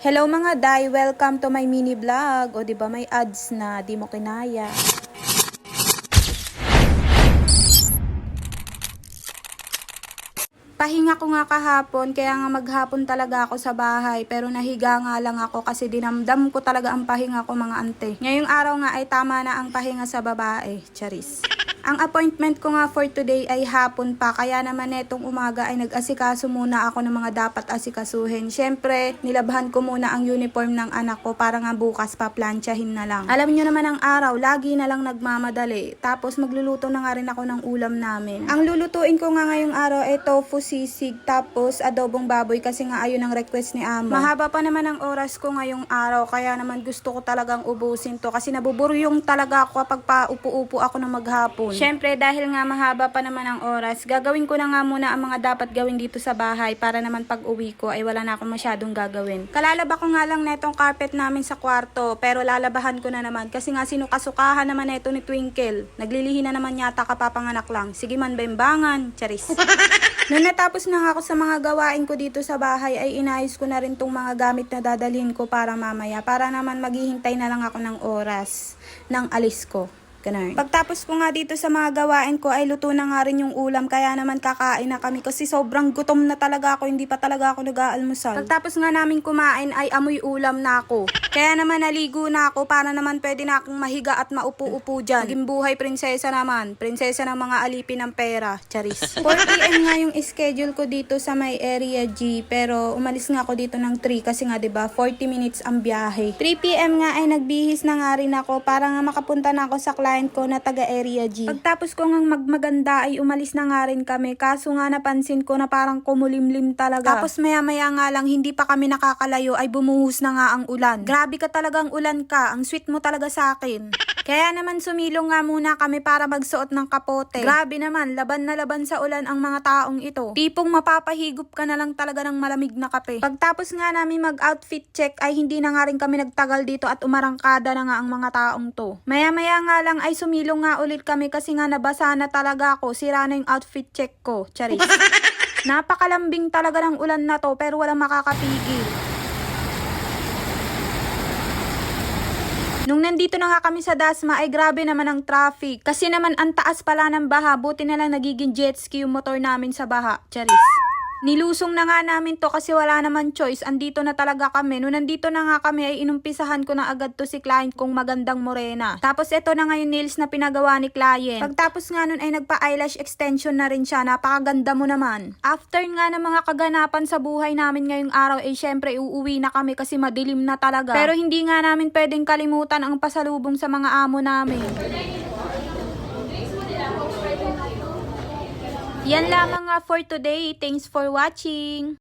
Hello mga day, welcome to my mini vlog. O di ba may ads na di mo kinaya. Pahinga ko nga kahapon, kaya nga maghapon talaga ako sa bahay. Pero nahiga nga lang ako kasi dinamdam ko talaga ang pahinga ko mga ante. Ngayong araw nga ay tama na ang pahinga sa babae. Charis. Ang appointment ko nga for today ay hapon pa, kaya naman netong umaga ay nag-asikaso muna ako ng mga dapat asikasuhin. Syempre, nilabhan ko muna ang uniform ng anak ko para nga bukas pa planchahin na lang. Alam niyo naman ang araw, lagi na lang nagmamadali. Tapos magluluto na nga rin ako ng ulam namin. Ang lulutuin ko nga ngayong araw ay tofu sisig, tapos adobong baboy kasi nga ayun ang request ni Amo. Mahaba pa naman ang oras ko ngayong araw, kaya naman gusto ko talagang ubusin to kasi nabuburyong talaga ako kapag paupo-upo ako ng maghapon. Syempre, dahil nga mahaba pa naman ang oras, gagawin ko na nga muna ang mga dapat gawin dito sa bahay para naman pag uwi ko ay wala na akong masyadong gagawin. Kalalaba ko nga lang netong carpet namin sa kwarto, pero lalabahan ko na naman kasi nga sinukasukahan naman neto ni Twinkle. Naglilihi na naman yata kapapanganak lang. Sige man bembangan, charis. Noong natapos na nga ako sa mga gawain ko dito sa bahay ay inayos ko na rin tong mga gamit na dadalhin ko para mamaya, para naman maghihintay na lang ako ng oras ng alis ko. Ganun. Pagtapos ko nga dito sa mga gawain ko ay luto na nga rin yung ulam, kaya naman kakain na kami kasi sobrang gutom na talaga ako, hindi pa talaga ako nag-aalmusal. Pagtapos nga namin kumain ay amoy ulam na ako. Kaya naman naligo na ako para naman pwede na akong mahiga at maupo-upo dyan. Naging buhay prinsesa naman, prinsesa ng mga alipin ng pera, charis. 4 PM nga yung schedule ko dito sa may area G, pero umalis nga ako dito ng 3 kasi nga 'di ba 40 minutes ang biyahe. 3 PM nga ay nagbihis na nga rin ako para nga makapunta na ako sa client ko na taga area G. Pagtapos ko ngang magmaganda ay umalis na nga rin kami, kaso nga napansin ko na parang kumulimlim talaga. Tapos maya-maya nga lang, hindi pa kami nakakalayo ay bumuhos na nga ang ulan. Grabe ka talagang ulan ka, ang sweet mo talaga sa akin. Kaya naman sumilong nga muna kami para magsuot ng kapote. Grabe naman, laban na laban sa ulan ang mga taong ito. Tipong mapapahigop ka na lang talaga ng malamig na kape. Pagtapos nga namin mag-outfit check ay hindi na nga rin kami nagtagal dito at umarangkada na nga ang mga taong to. Maya-maya nga lang ay sumilong nga ulit kami kasi nga nabasa na talaga ako. Sira na yung outfit check ko. Charis. Napakalambing talaga ng ulan na to pero walang makakapigil. Nung nandito na nga kami sa Dasma ay grabe naman ang traffic. Kasi naman ang taas pala ng baha, buti na lang nagiging jet ski yung motor namin sa baha. Charis. Nilusong na nga namin to kasi wala naman choice. Andito na talaga kami. Nung nandito na nga kami ay inumpisahan ko na agad to si client kong magandang morena. Tapos ito na nga yung nails na pinagawa ni client. Pagtapos nga nun ay nagpa-eyelash extension na rin siya. Napakaganda mo naman. After nga ng mga kaganapan sa buhay namin ngayong araw ay syempre uuwi na kami kasi madilim na talaga. Pero hindi nga namin pwedeng kalimutan ang pasalubong sa mga amo namin. Yan lamang nga for today. Thanks for watching.